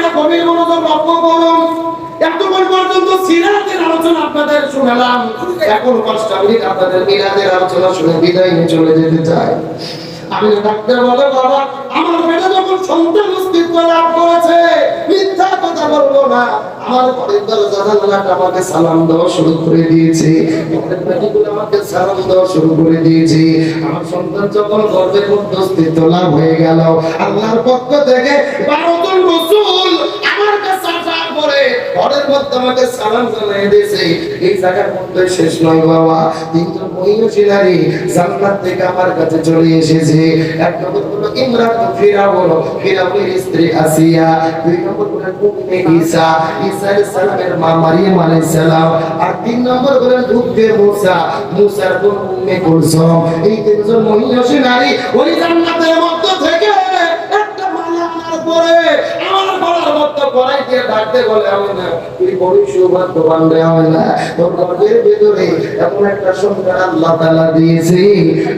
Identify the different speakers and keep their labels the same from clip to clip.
Speaker 1: আপনারা গভীর মনোযোগ লক্ষ্য করুন। এতক্ষণ পর্যন্ত সিরাতের আলোচনা আপনাদের শুনলাম, এখন 5টা মিনিট আপনাদের মিলাদের আলোচনা শুনে বিদায় নিয়ে চলে যেতে চাই। আমি ডাক্তার বলে, বাবা আমার পেটে যখন সন্তান অস্তিত্ব লাভ করেছে, মিথ্যা কথা বলবো না, আমার ঘরের দরজা জানালাটা আমাকে সালাম দেওয়া শুরু করে দিয়েছে, ঘরের মেয়েগুলো আমাকে সালাম দেওয়া শুরু করে দিয়েছে। আমার সন্তান যখন গর্ভের মধ্যে অস্তিত্ব লাভ হয়ে গেল, আল্লাহর পক্ষ থেকে 12 জন রাসূল আমার কাছে আসার পরে ঘরের মধ্যে আমাকে সালাম জানিয়ে দিয়েছে। এই জায়গার মধ্যে শেষ নয় বাবা, 3 জন মহিষী নারী জান্নাত থেকে আমার কাছে চলে এসেছে। এক নম্বর হলো ইমরাত ফিরাউন, ফিরাউনের স্ত্রী আসিয়া। 2 নম্বর হলো উম্মে ঈসা, ঈসা আলাইহিস সালামের মা মারিয়াম আলাইহিস সালাম। আর 3 নম্বর হলো দুধে মুসা, মুসার বোন উম্মে কুলসুম। এই 3 জন মহিষী নারী ওই জান্নাতের মধ্য থেকে একটা মালা আনার পরে আমার গলার মধ্যে পরাই দিয়ে ডাকতে বলে, আমি না তুই বড় সৌভাগ্যবান রে, আমি না তোর গর্ভের ভিতরে এমন একটা সন্তান আল্লাহ তাআলা দিয়েছে,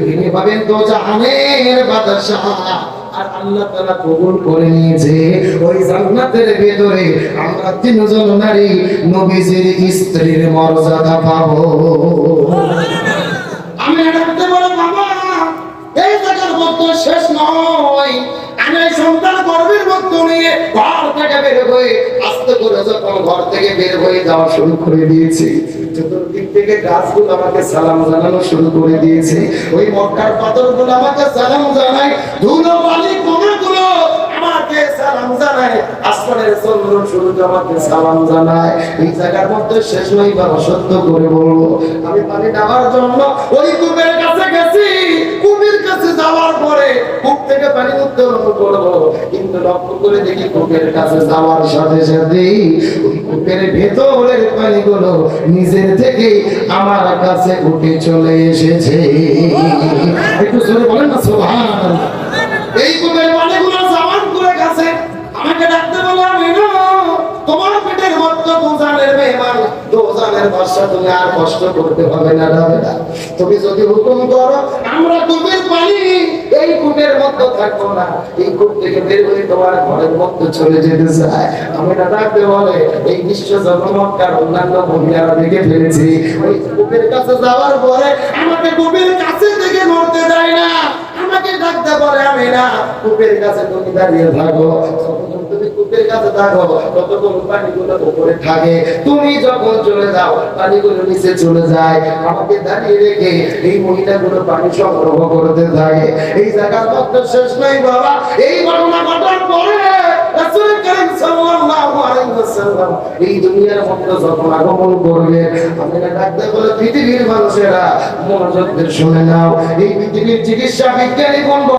Speaker 1: তিনি ভাবেন তো জাহানের বাদশা। আর আল্লাহ তাআলা কবুল করে নিয়েছে। ওই জান্নাতের ভিতরে আমরা 3 জন নারী নবীজির স্ত্রীর মর্যাদা পাবো। আমি ডাকতে বলে, বাবা এই জায়গার মধ্যে শেষ নয়, আমি সন্তান গর্ভের মধ্যে নিয়ে ঘর থেকে বের হয়ে আস্তে করে যখন ঘর থেকে বের হয়ে যাওয়া শুরু করে দিয়েছি, চতুর্দিক থেকে গাছগুলো আমাকে সালাম জানানো শুরু করে দিয়েছে। ওই মক্কার পাথরগুলো আমাকে সালাম জানায়, ধুলো বালি কোনাগুলো আমাকে সালাম জানায়, আসমানের চন্দ্র সূর্য আমাকে সালাম জানায়। এই জায়গার মধ্যে শেষ নয় বাবা, সত্য করে বলবো, আমি পানি নেওয়ার জন্য ওই কূপের কাছে গেছি। কূপের কাছে যাওয়ার পরে কূপ থেকে পানি উত্তোলন করবো, কিন্তু লক্ষ্য করে দেখি কূপের কাছে যাওয়ার সাথে সাথে ওই কূপের ভেতরের পানিগুলো নিজের থেকে আমার কাছে উঠে চলে এসেছে। একটু জোরে বলেন না সুবহানাল্লাহ। এই কূপের পানিগুলো জামান করে গেছে, আমাকে ডাকতে বলে, আমি না তোমার পেটের মধ্যে দোজানের মেহমান, দোজানের বাদশা, তুমি আর কষ্ট করতে হবে না, যাবে না। তুমি যদি হুকুম করো আমরা কূপের পানি এই কূপের মধ্যে থাকবো না, এই কূপ থেকে বের হয়ে তোমার ঘরের মধ্যে চলে যেতে চাই। আমি না ডাকতে বলে, এই দৃশ্য যখন মক্কার অন্যান্য মহিলারা দেখে ফেলেছি, ওই কূপের কাছে যাওয়ার পরে আমাকে কূপের কাছে থেকে নড়তে দেয় না, আমাকে ডাকতে বলে, আমি না কূপের কাছে তুমি দাঁড়িয়ে থাকো, তুমি কূপের কাছে থাকো ততক্ষণ পানিগুলো উপরে থাকে, তুমি যখন চলে যাও পানিগুলো নিচে চলে যায়। আমাকে দাঁড়িয়ে রেখে এই মহিলাগুলো পানি সংগ্রহ করতে থাকে। এই জায়গার মধ্যে শেষ নাই বাবা। এই ঘটনা ঘটার পরে রাসূল করিম সাল্লাল্লাহু আলাইহি ওয়াসাল্লাম এই দুনিয়ার মধ্যে যখন আগমন করবে, আমি না ডাকতে বলে, পৃথিবীর মানুষেরা মনোযোগ দিয়ে শুনে নাও, এই পৃথিবীর চিকিৎসা বিজ্ঞানী কোন